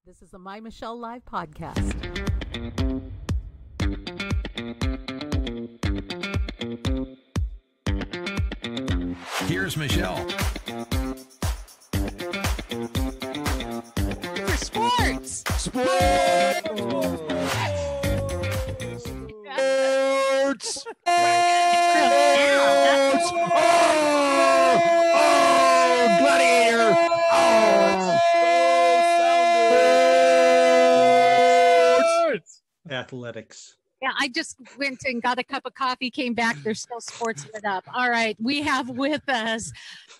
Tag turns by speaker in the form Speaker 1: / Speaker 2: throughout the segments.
Speaker 1: This is the My Michelle Live podcast.
Speaker 2: Here's Michelle.
Speaker 3: For sports.
Speaker 2: Sports. Gladiator.
Speaker 4: Athletics.
Speaker 3: Yeah, I just went and got a cup of coffee, came back. They're still sportsing it up. All right. We have with us,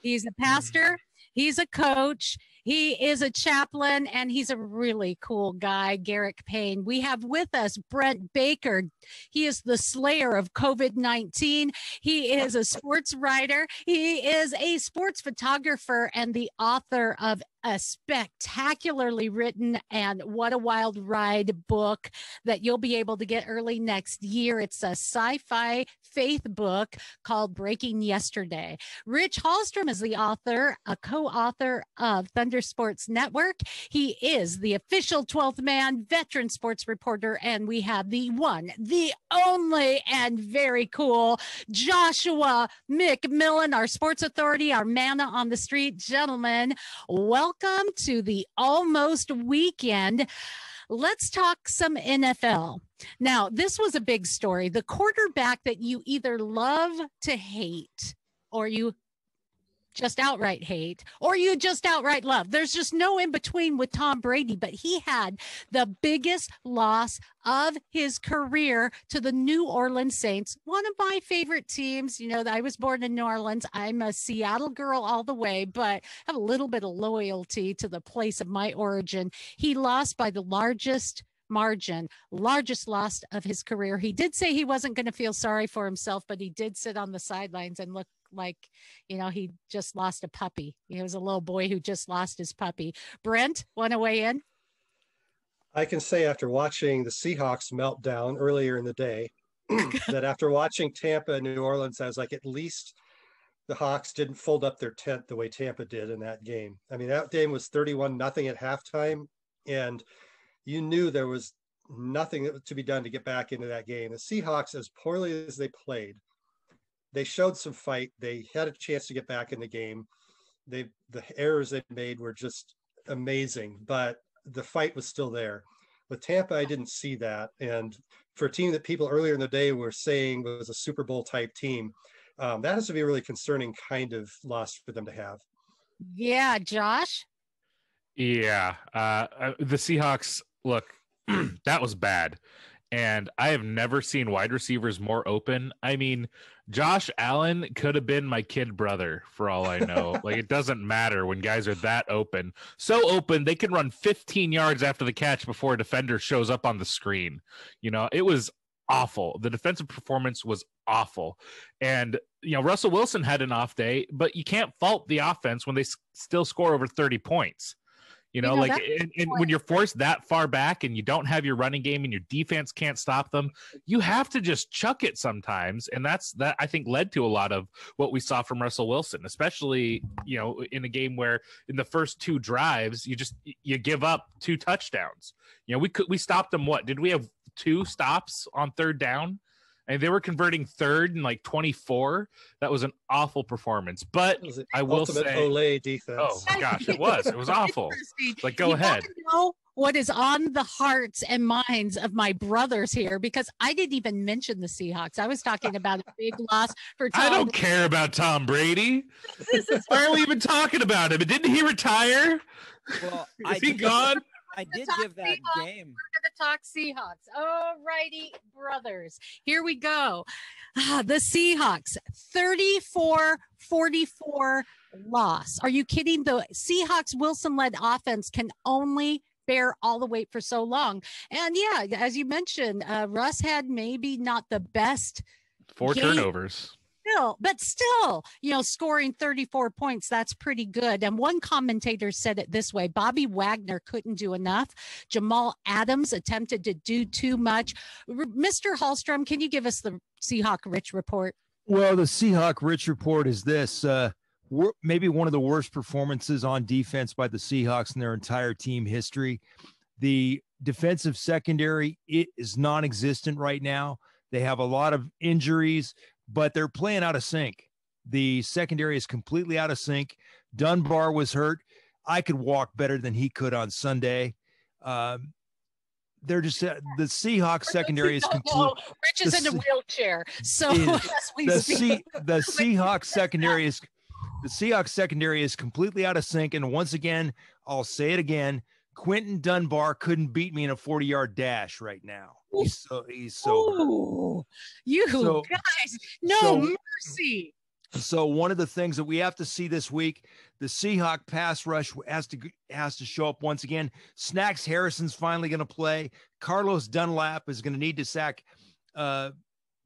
Speaker 3: he's a pastor, he's a coach, he is a chaplain, and he's a really cool guy, Garrick Payne. We have with us Brent Baker. He is the slayer of COVID-19. He is a sports writer. He is a sports photographer and the author of a spectacularly written and What a Wild Ride book that you'll be able to get early next year. It's a sci-fi faith book called Breaking Yesterday. Rich Hallstrom is the author, a co-author of Thunder Sports Network. He is the official 12th man, veteran sports reporter, and we have the one, the only, and very cool Joshua McMillan, our sports authority, our man on the street. Gentlemen, welcome to the almost weekend. Let's talk some NFL. Now, this was a big story. The quarterback that you either love to hate or you just outright hate, or you just outright love. There's just no in between with Tom Brady, but he had the biggest loss of his career to the New Orleans Saints, one of my favorite teams. You know, I was born in New Orleans. I'm a Seattle girl all the way, but have a little bit of loyalty to the place of my origin. He lost by the largest loss of his career. He did say he wasn't going to feel sorry for himself, but he did sit on the sidelines and look like, you know, he just lost a puppy. He was a little boy who just lost his puppy. Brent, want to weigh in?
Speaker 4: I can say after watching the Seahawks meltdown earlier in the day, that after watching Tampa and New Orleans, I was like, at least the Hawks didn't fold up their tent the way Tampa did in that game. I mean, that game was 31-0 at halftime, and you knew there was nothing to be done to get back into that game. The Seahawks, as poorly as they played, they showed some fight. They had a chance to get back in the game. The errors they made were just amazing, but the fight was still there. With Tampa, I didn't see that. And for a team that people earlier in the day were saying was a Super Bowl type team, that has to be a really concerning kind of loss for them to have.
Speaker 3: Yeah, Josh?
Speaker 5: Yeah. The Seahawks, look, that was bad. And I have never seen wide receivers more open. I mean, Josh Allen could have been my kid brother for all I know. Like, it doesn't matter when guys are that open. So open, they can run 15 yards after the catch before a defender shows up on the screen. You know, it was awful. The defensive performance was awful. And, you know, Russell Wilson had an off day, but you can't fault the offense when they still score over 30 points. You know, like, and when you're forced that far back and you don't have your running game and your defense can't stop them, you have to just chuck it sometimes. And that I think led to a lot of what we saw from Russell Wilson, especially, you know, in a game where in the first two drives, you give up 2 touchdowns. You know, we stopped them. What did we have? 2 stops on third down? And they were converting third and like 24. That was an awful performance. But I will say,
Speaker 4: Olay defense.
Speaker 5: Oh my gosh, it was awful. Like, go ahead.
Speaker 3: Know what is on the hearts and minds of my brothers here, because I didn't even mention the Seahawks. I was talking about a big loss for Tom.
Speaker 5: I don't care about Tom Brady. Why are we even talking about him? Didn't he retire?
Speaker 6: Well,
Speaker 5: is he gone?
Speaker 6: I did give that game.
Speaker 3: We're going to talk Seahawks. All righty, brothers. Here we go. The Seahawks, 34-44 loss. Are you kidding? The Seahawks Wilson-led offense can only bear all the weight for so long. And yeah, as you mentioned, Russ had maybe not the best
Speaker 5: 4
Speaker 3: game.
Speaker 5: turnovers.
Speaker 3: But still, you know, scoring 34 points, that's pretty good. And one commentator said it this way: Bobby Wagner couldn't do enough. Jamal Adams attempted to do too much. Mr. Hallstrom, can you give us the Seahawk Rich report?
Speaker 7: Well, the Seahawk Rich report is this. Maybe one of the worst performances on defense by the Seahawks in their entire team history. The defensive secondary is non-existent right now. They have a lot of injuries, but they're playing out of sync. The secondary is completely out of sync. Dunbar was hurt. I could walk better than he could on Sunday. They're just the Seahawks secondary is complete.
Speaker 3: Rich is in a wheelchair, so
Speaker 7: the Seahawks secondary is completely out of sync. And once again, I'll say it again: Quentin Dunbar couldn't beat me in a 40-yard dash right now. He's so
Speaker 3: guys, no mercy.
Speaker 7: So one of the things that we have to see this week, the Seahawk pass rush has to show up once again. Snacks Harrison's finally going to play. Carlos Dunlap is going to need to sack the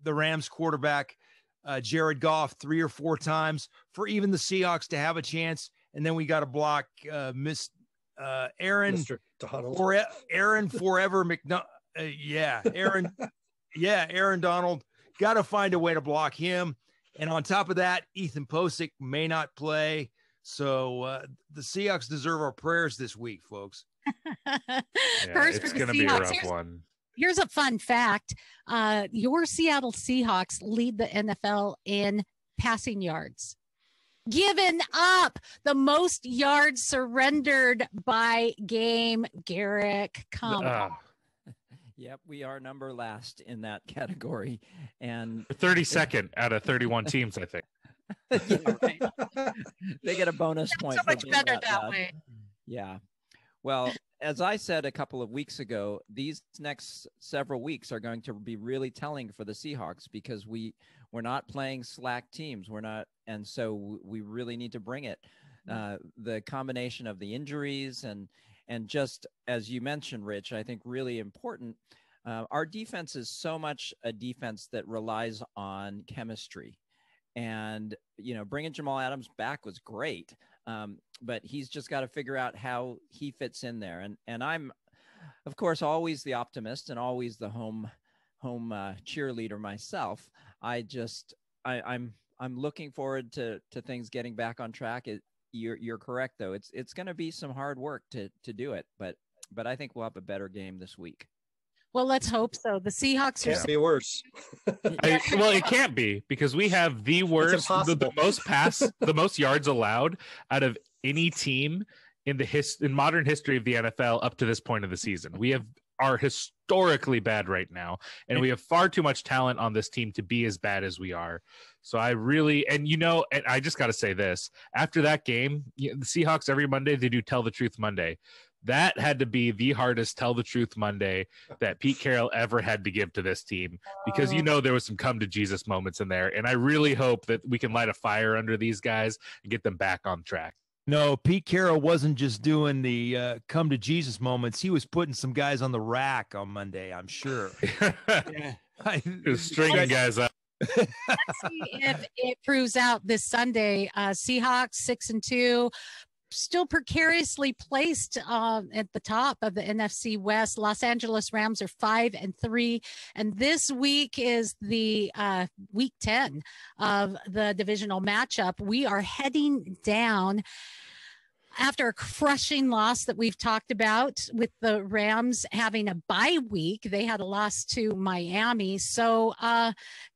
Speaker 7: Rams quarterback, Jared Goff, 3 or 4 times for even the Seahawks to have a chance. And then we got to block Aaron
Speaker 4: Mr. Donald.
Speaker 7: Aaron Forever Aaron Donald. Got to find a way to block him. And on top of that, Ethan Posick may not play. So the Seahawks deserve our prayers this week, folks.
Speaker 3: First,
Speaker 5: it's going to be a rough one.
Speaker 3: Here's a fun fact. Your Seattle Seahawks lead the NFL in passing yards. Given up the most yards surrendered by game. Garrick, come on.
Speaker 6: Yep, we are number last in that category, and
Speaker 5: 32nd out of 31 teams, I think.
Speaker 6: Yeah, right. They get a bonus point.
Speaker 3: So much better that way.
Speaker 6: Yeah. Well, as I said a couple of weeks ago, these next several weeks are going to be really telling for the Seahawks because we're not playing slack teams. We're not, and so we really need to bring it. The combination of the injuries and just as you mentioned, Rich, I think really important. Our defense is so much a defense that relies on chemistry, and bringing Jamal Adams back was great, but he's just got to figure out how he fits in there. And I'm, of course, always the optimist and always the home cheerleader myself. I'm looking forward to things getting back on track. You're correct, though. It's going to be some hard work to do it, but I think we'll have a better game this week.
Speaker 3: Well, let's hope so. The Seahawks
Speaker 4: Can't be worse.
Speaker 5: Well, it can't be because we have the worst, the most yards allowed out of any team in modern history of the NFL up to this point of the season. We are historically bad right now, and we have far too much talent on this team to be as bad as we are. So I really, and I just got to say this, after that game, the Seahawks every Monday, they do Tell the Truth Monday. That had to be the hardest Tell the Truth Monday that Pete Carroll ever had to give to this team, because there was some come to Jesus moments in there. And I really hope that we can light a fire under these guys and get them back on track.
Speaker 7: No, Pete Carroll wasn't just doing the come to Jesus moments. He was putting some guys on the rack on Monday, I'm sure.
Speaker 5: He was stringing guys up.
Speaker 3: Let's see if it proves out this Sunday. Seahawks 6-2, still precariously placed at the top of the NFC West. Los Angeles Rams are 5-3, and this week is the week 10 of the divisional matchup. We are heading down after a crushing loss that we've talked about with the Rams having a bye week. They had a loss to Miami. So,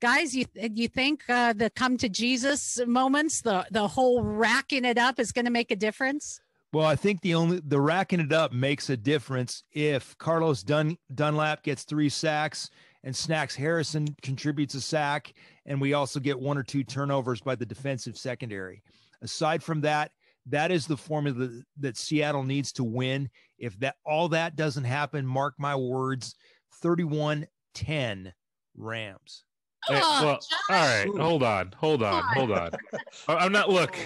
Speaker 3: guys, you think the come to Jesus moments, the whole racking it up is going to make a difference?
Speaker 7: Well, I think the racking it up makes a difference if Carlos Dunlap gets 3 sacks and Snacks Harrison contributes a sack, and we also get 1 or 2 turnovers by the defensive secondary. Aside from that, that is the formula that Seattle needs to win. If all that doesn't happen, mark my words, 31-10 Rams.
Speaker 5: Well, all right, hold on. I'm not, look,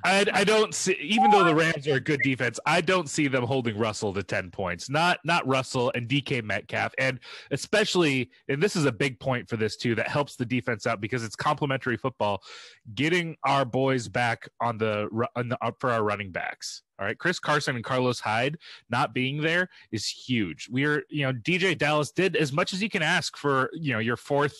Speaker 5: I don't see, even though the Rams are a good defense, I don't see them holding Russell to 10 points. Not Russell and DK Metcalf. And especially, and this is a big point for this too, that helps the defense out because it's complementary football, getting our boys back on for our running backs. All right. Chris Carson and Carlos Hyde not being there is huge. DJ Dallas did as much as you can ask for, your fourth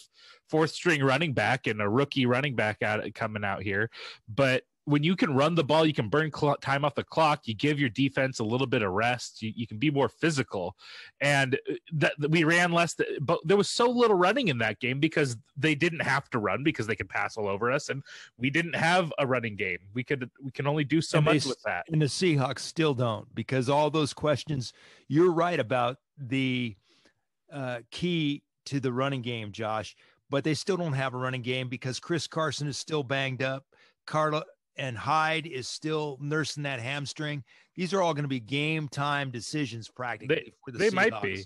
Speaker 5: string running back and a rookie running back coming out here. But when you can run the ball, you can burn time off the clock. You give your defense a little bit of rest. You can be more physical. And that we ran less, but there was so little running in that game because they didn't have to run because they could pass all over us. And we didn't have a running game. We can only do so much with that.
Speaker 7: And the Seahawks still don't, because all those questions, you're right about the key to the running game, Josh, but they still don't have a running game because Chris Carson is still banged up. Carla and Hyde is still nursing that hamstring. These are all going to be game time decisions practically for the Seahawks. They might be.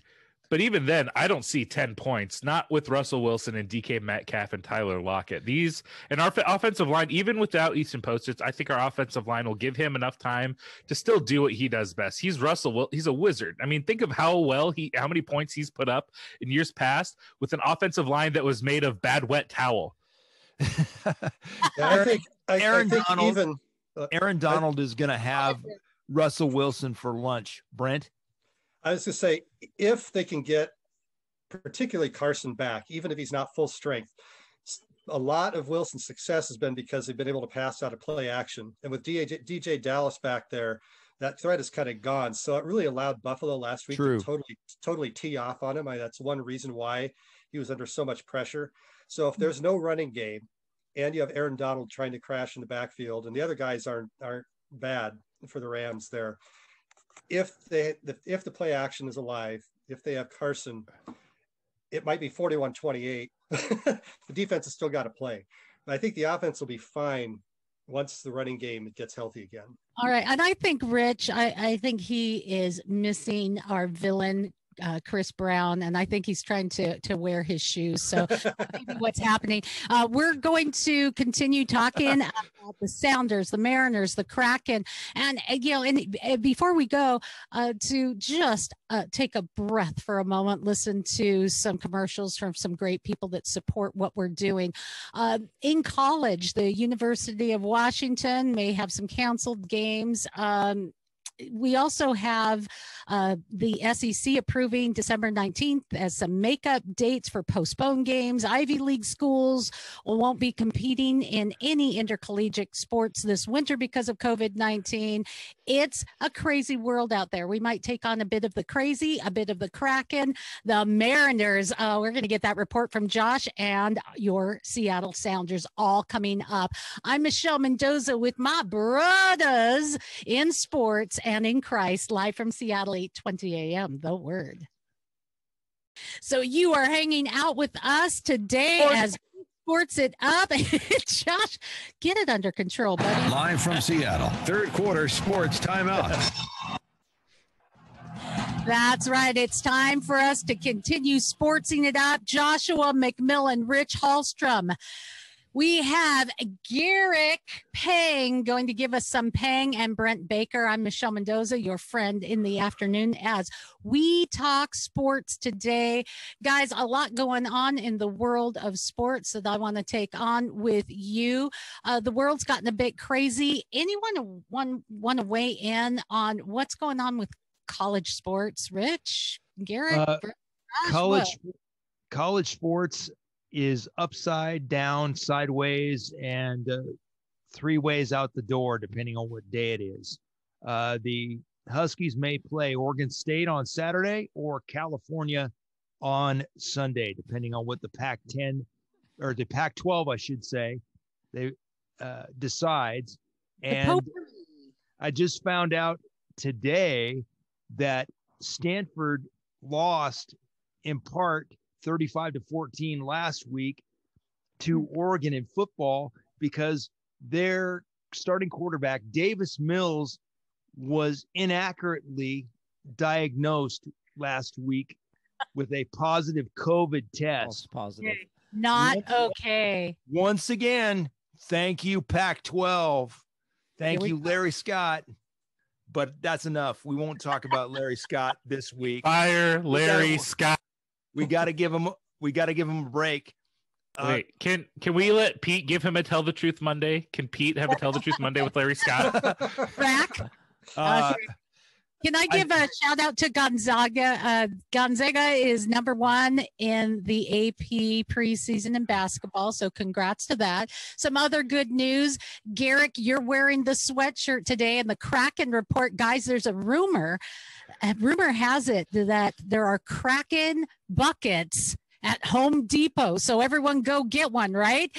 Speaker 5: But even then, I don't see 10 points, not with Russell Wilson and DK Metcalf and Tyler Lockett. And our offensive line, even without Easton Postich, I think our offensive line will give him enough time to still do what he does best. He's he's a wizard. I mean, think of how many points he's put up in years past with an offensive line that was made of bad wet towel.
Speaker 7: Aaron Donald is going to have Russell Wilson for lunch. Brent?
Speaker 4: I was going to say, if they can get particularly Carson back, even if he's not full strength, a lot of Wilson's success has been because they've been able to pass out of play action. And with DJ Dallas back there, that threat is kind of gone. So it really allowed Buffalo last week to totally tee off on him. That's one reason why he was under so much pressure. So if there's no running game and you have Aaron Donald trying to crash in the backfield and the other guys aren't bad for the Rams there, if the play action is alive, if they have Carson, it might be 41-28. The defense has still got to play. But I think the offense will be fine once the running game gets healthy again.
Speaker 3: All right. And I think, Rich, I think he is missing our villain, Chris Brown, and I think he's trying to wear his shoes. So maybe what's happening. We're going to continue talking about the Sounders, the Mariners, the Kraken, and before we go, to just take a breath for a moment, listen to some commercials from some great people that support what we're doing. In college, the University of Washington may have some canceled games. We also have the SEC approving December 19th as some makeup dates for postponed games. Ivy League schools won't be competing in any intercollegiate sports this winter because of COVID-19. It's a crazy world out there. We might take on a bit of the crazy, a bit of the Kraken, the Mariners. We're going to get that report from Josh and your Seattle Sounders all coming up. I'm Michelle Mendoza with my brothers in sports and in Christ, live from Seattle, 8:20 a.m. The Word. So you are hanging out with us today as Sports It Up. Josh, get it under control, buddy.
Speaker 2: Live from Seattle, third quarter sports timeout.
Speaker 3: That's right. It's time for us to continue sportsing it up. Joshua McMillan, Rich Hallstrom. We have Garrick Pang going to give us some Pang, and Brent Baker. I'm Michelle Mendoza, your friend in the afternoon, as we talk sports today. Guys, a lot going on in the world of sports that I want to take on with you. The world's gotten a bit crazy. Anyone want to weigh in on what's going on with college sports? Rich, Garrick,
Speaker 7: college sports is upside down, sideways, and 3 ways out the door, depending on what day it is. The Huskies may play Oregon State on Saturday or California on Sunday, depending on what the Pac-10 or the Pac-12, I should say, they decides. And I just found out today that Stanford lost in part 35-14 last week to Oregon in football because their starting quarterback, Davis Mills, was inaccurately diagnosed last week with a positive COVID test.
Speaker 6: Positive.
Speaker 3: Not okay.
Speaker 7: Once again, thank you, Pac-12. Thank you, Larry Scott. But that's enough. We won't talk about Larry Scott this week.
Speaker 5: Fire Larry Scott.
Speaker 7: We got to give him a break.
Speaker 5: Wait, can we let Pete give him a Tell the Truth Monday? Can Pete have a Tell the Truth Monday with Larry Scott?
Speaker 3: Crack. Can I give a shout out to Gonzaga? Gonzaga is number 1 in the AP preseason in basketball. So congrats to that. Some other good news. Garrick, you're wearing the sweatshirt today in the Kraken report. Guys, there's a rumor. Rumor has it that there are Kraken buckets at Home Depot. So everyone go get one, right?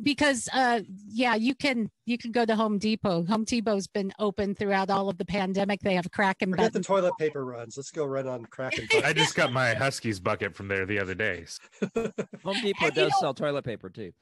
Speaker 3: Because you can go to Home Depot. Home Depot's been open throughout all of the pandemic. They have Kraken
Speaker 4: Forget the
Speaker 3: buttons.
Speaker 4: toilet paper runs. Let's go run on Kraken.
Speaker 5: I just got my Huskies bucket from there the other day.
Speaker 6: Home Depot does sell toilet paper too.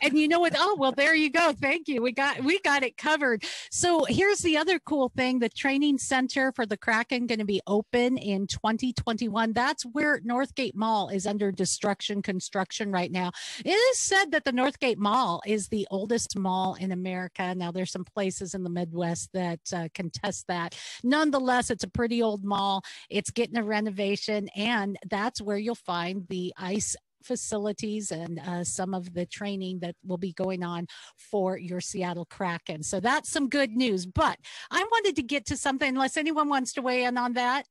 Speaker 3: And you know what? Oh, well, there you go. Thank you. We got it covered. So here's the other cool thing. The training center for the Kraken going to be open in 2021. That's where Northgate Mall is under construction right now. It is said that the Northgate Mall is the oldest mall in America. Now, there's some places in the Midwest that contest that. Nonetheless, it's a pretty old mall. It's getting a renovation, and that's where you'll find the ice facilities and some of the training that will be going on for your Seattle Kraken. So that's some good news. But I wanted to get to something, unless anyone wants to weigh in on that.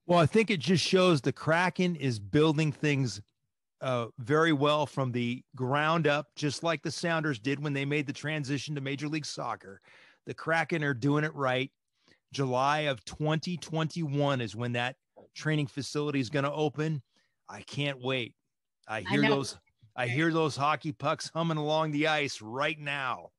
Speaker 7: Well, I think it just shows the Kraken is building things very well from the ground up, just like the Sounders did when they made the transition to Major League Soccer. The Kraken are doing it right. July of 2021 is when that training facility is going to open. I can't wait. I hear those hockey pucks humming along the ice right now.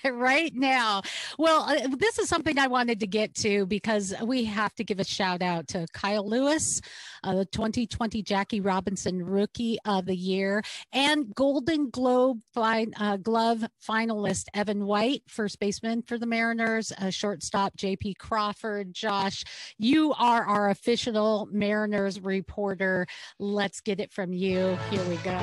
Speaker 3: Right now. Well, this is something I wanted to get to because we have to give a shout out to Kyle Lewis, the 2020 Jackie Robinson Rookie of the Year, and Golden Glove finalist Evan White, first baseman for the Mariners, shortstop JP Crawford. Josh, you are our official Mariners reporter. Let's get it from you. Here we go.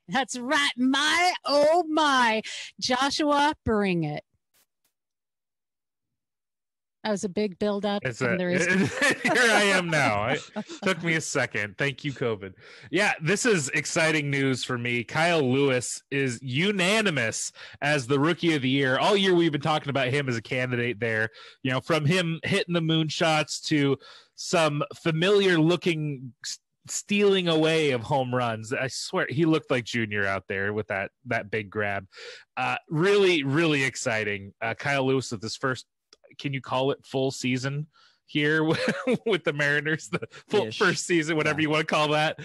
Speaker 3: That's right. Oh my. Joshua, bring it. That was a big buildup.
Speaker 5: Here I am now. It took me a second. Thank you, COVID. Yeah, this is exciting news for me. Kyle Lewis is unanimous as the Rookie of the Year. All year we've been talking about him as a candidate there. You know, from him hitting the moonshots to some familiar looking stealing away of home runs. I swear he looked like Junior out there with that big grab. Really, really exciting. Kyle Lewis with his first, can you call it full season here with the Mariners, the full first season, whatever you want to call that.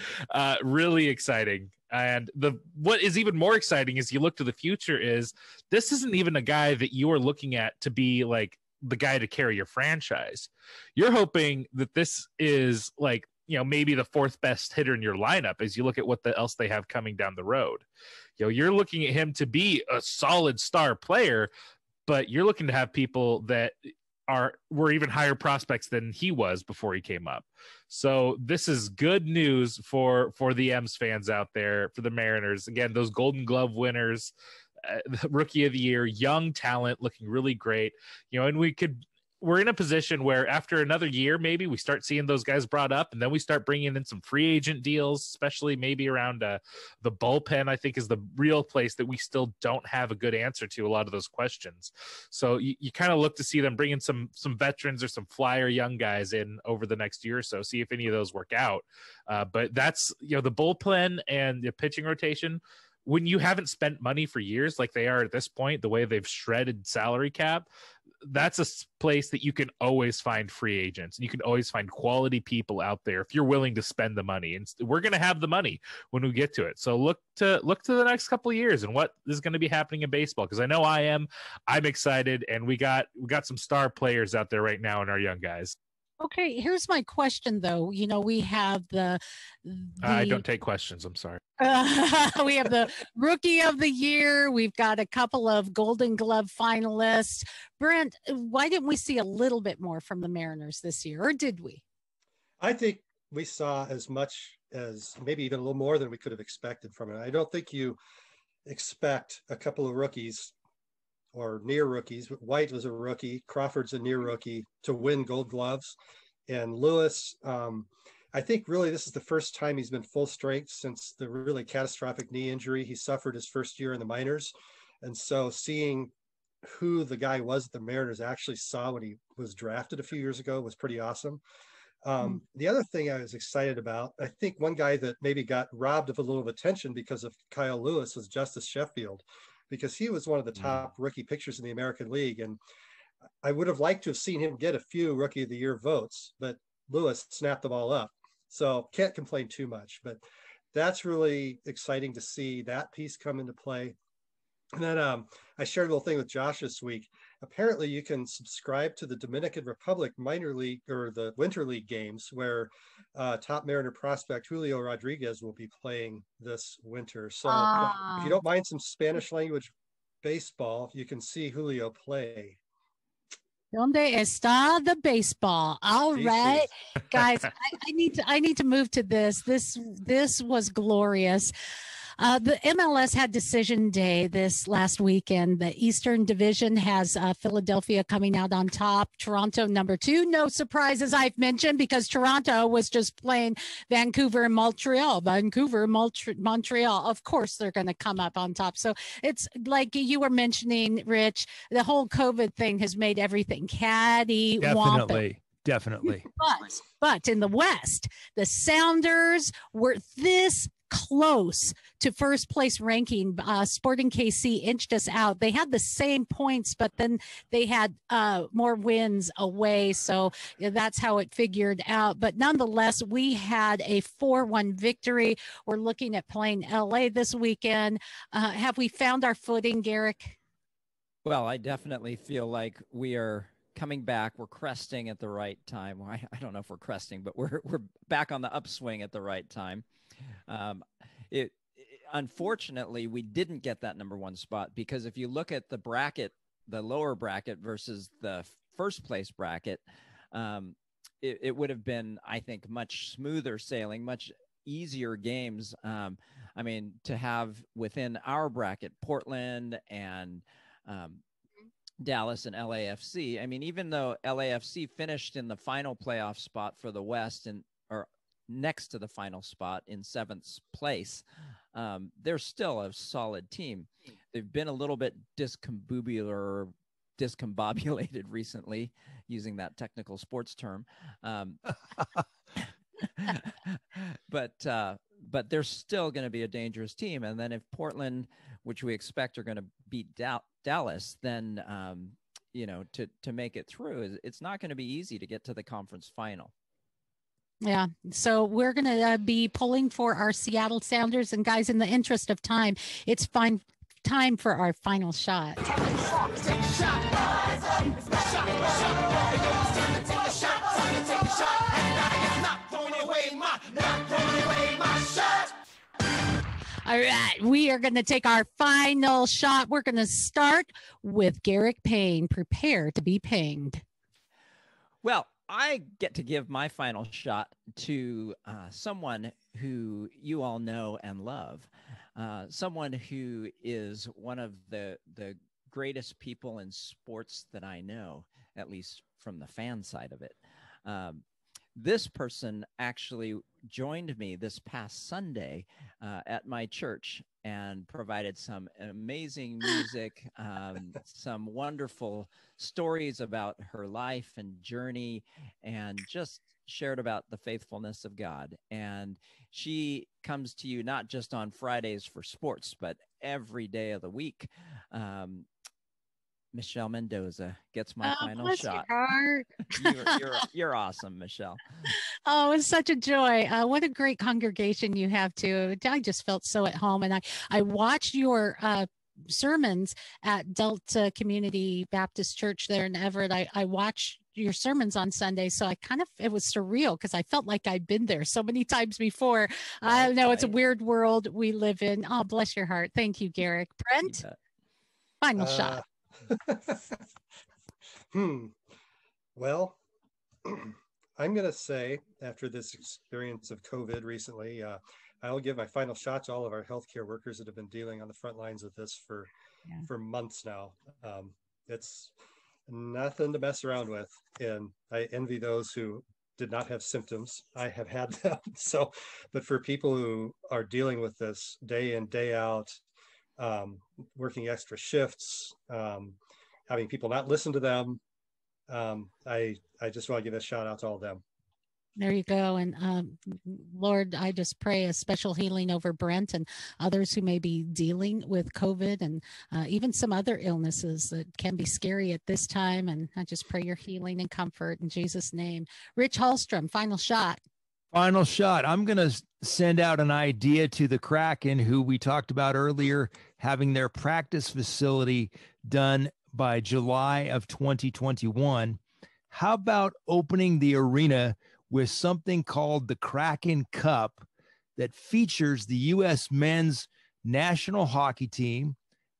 Speaker 5: Really exciting. And what is even more exciting is you look to the future is this isn't even a guy that you are looking at to be like the guy to carry your franchise. You're hoping that this is like, you know, maybe the fourth best hitter in your lineup as you look at what else they have coming down the road. You know, you're looking at him to be a solid star player, but you're looking to have people that were even higher prospects than he was before he came up. So this is good news for the M's fans out there, for the Mariners. Again, those Golden Glove winners, Rookie of the Year, young talent, looking really great. You know, and we're in a position where after another year, maybe we start seeing those guys brought up, and then we start bringing in some free agent deals, especially maybe around the bullpen. I think is the real place that we still don't have a good answer to a lot of those questions. So you kind of look to see them bring in some veterans or some flyer young guys in over the next year or so, see if any of those work out. But that's, you know, the bullpen and the pitching rotation. When you haven't spent money for years like they are at this point, the way they've shredded salary cap, that's a place that you can always find free agents and you can always find quality people out there if you're willing to spend the money. And we're going to have the money when we get to it. So look to the next couple of years and what is going to be happening in baseball. Because I know I'm excited, and we got some star players out there right now in our young guys.
Speaker 3: Okay, here's my question, though. You know, we have the
Speaker 5: I don't take questions. I'm sorry.
Speaker 3: We have the Rookie of the Year. We've got a couple of Golden Glove finalists. Brent, why didn't we see a little bit more from the Mariners this year, or did we?
Speaker 4: I think we saw as much as maybe even a little more than we could have expected from it. I don't think you expect a couple of rookies or near rookies. White was a rookie. Crawford's a near rookie to win Gold Gloves. And Lewis, I think really this is the first time he's been full strength since the really catastrophic knee injury he suffered his first year in the minors. And so seeing who the guy was that the Mariners actually saw when he was drafted a few years ago was pretty awesome. The other thing I was excited about, I think one guy that maybe got robbed of a little attention because of Kyle Lewis was Justice Sheffield, because he was one of the top rookie pitchers in the American League. And I would have liked to have seen him get a few Rookie of the Year votes, but Lewis snapped them all up. So can't complain too much, but that's really exciting to see that piece come into play. And then I shared a little thing with Josh this week. Apparently you can subscribe to the Dominican Republic minor league or the winter league games where top Mariner prospect Julio Rodriguez will be playing this winter. So if you don't mind some Spanish language baseball, you can see Julio play.
Speaker 3: Donde está the baseball? All right, guys, I need to move to this. This was glorious. The MLS had decision day this last weekend. The Eastern Division has Philadelphia coming out on top, Toronto number 2. No surprises, I've mentioned, because Toronto was just playing Vancouver and Montreal. Montreal. Of course, they're going to come up on top. So it's like you were mentioning, Rich, the whole COVID thing has made everything catty-wampus.
Speaker 7: Definitely.
Speaker 3: But in the West, the Sounders were this close to first place ranking. Sporting KC inched us out. They had the same points, but then they had more wins away. So that's how it figured out. But nonetheless, we had a 4-1 victory. We're looking at playing LA this weekend. Have we found our footing, Garrick?
Speaker 6: Well, I definitely feel like we are coming back. We're cresting at the right time. I don't know if we're cresting, but we're back on the upswing at the right time. Unfortunately, we didn't get that number 1 spot, because if you look at the bracket, the lower bracket versus the first place bracket, it would have been, I think, much smoother sailing, much easier games. I mean, to have within our bracket, Portland and Dallas and LAFC. I mean, even though LAFC finished in the final playoff spot for the West or next to the final spot in 7th place, they're still a solid team. They've been a little bit discombobulated recently, using that technical sports term. But they're still going to be a dangerous team. And then if Portland, which we expect are going to beat Dallas, then to make it through, it's not going to be easy to get to the conference final.
Speaker 3: Yeah. So we're going to be pulling for our Seattle Sounders. And guys, in the interest of time, it's time for our final shot. All right, we are going to take our final shot. We're going to start with Garrick Payne. Prepare to be pinged.
Speaker 6: Well, I get to give my final shot to someone who you all know and love, someone who is one of the greatest people in sports that I know, at least from the fan side of it. This person actually joined me this past Sunday at my church and provided some amazing music, some wonderful stories about her life and journey, and just shared about the faithfulness of God. And she comes to you not just on Fridays for sports, but every day of the week. Michelle Mendoza gets my final shot. You're awesome, Michelle.
Speaker 3: Oh, it's such a joy. What a great congregation you have too. I just felt so at home. And I watched your sermons at Delta Community Baptist Church there in Everett. I watched your sermons on Sunday. So it was surreal because I felt like I'd been there so many times before. I know it's a weird world we live in. Oh, bless your heart. Thank you, Garrick. Brent, final shot.
Speaker 4: Well, I'm going to say, after this experience of COVID recently, I'll give my final shot to all of our healthcare workers that have been dealing on the front lines of this for for months now. It's nothing to mess around with. And I envy those who did not have symptoms. I have had them. So, but for people who are dealing with this day in, day out, working extra shifts, having people not listen to them, I just want to give a shout out to all of them.
Speaker 3: There you go. And Lord, I just pray a special healing over Brent and others who may be dealing with COVID and even some other illnesses that can be scary at this time. And I just pray your healing and comfort in Jesus' name. Rich Hallstrom, final shot.
Speaker 7: Final shot. I'm going to send out an idea to the Kraken, who we talked about earlier, having their practice facility done by July of 2021. How about opening the arena with something called the Kraken Cup that features the U.S. men's national hockey team,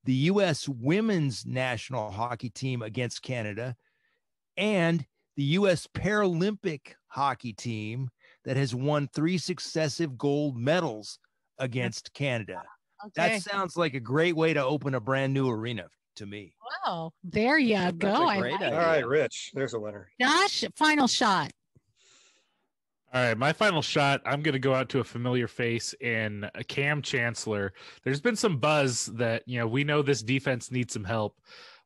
Speaker 7: the U.S. women's national hockey team against Canada, and the U.S. Paralympic hockey team that has won 3 successive gold medals against Canada. Okay. That sounds like a great way to open a brand new arena to me.
Speaker 3: Wow, there you go.
Speaker 6: All
Speaker 4: right, Rich, there's a winner.
Speaker 3: Josh, final shot.
Speaker 5: All right, my final shot, I'm going to go out to a familiar face in Cam Chancellor. There's been some buzz that, we know this defense needs some help.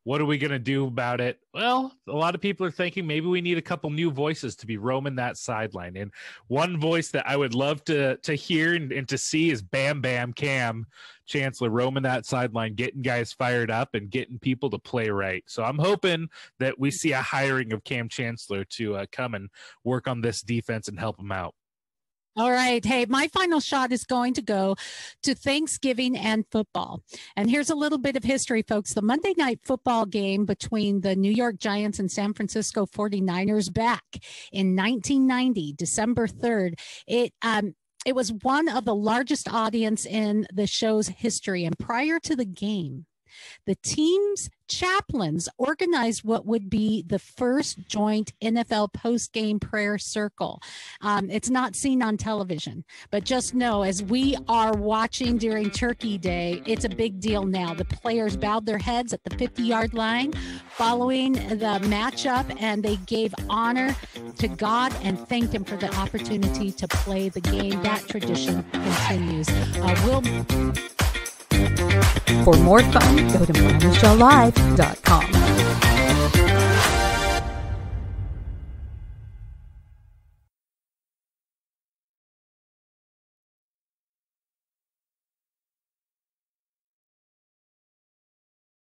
Speaker 5: What are we going to do about it? Well, a lot of people are thinking maybe we need a couple new voices to be roaming that sideline. And one voice that I would love to hear and to see is Bam Bam Cam Chancellor roaming that sideline, getting guys fired up and getting people to play right. So I'm hoping that we see a hiring of Cam Chancellor to come and work on this defense and help them out.
Speaker 3: All right. Hey, my final shot is going to go to Thanksgiving and football. And here's a little bit of history, folks. The Monday night football game between the New York Giants and San Francisco 49ers back in 1990, December 3rd, it was one of the largest audience in the show's history. And prior to the game, the team's chaplains organized what would be the first joint NFL post-game prayer circle. It's not seen on television, but just know as we are watching during Turkey Day, it's a big deal now. The players bowed their heads at the 50-yard line following the matchup, and they gave honor to God and thanked him for the opportunity to play the game. That tradition continues.
Speaker 1: For more fun, go to MyMichelleLive.com.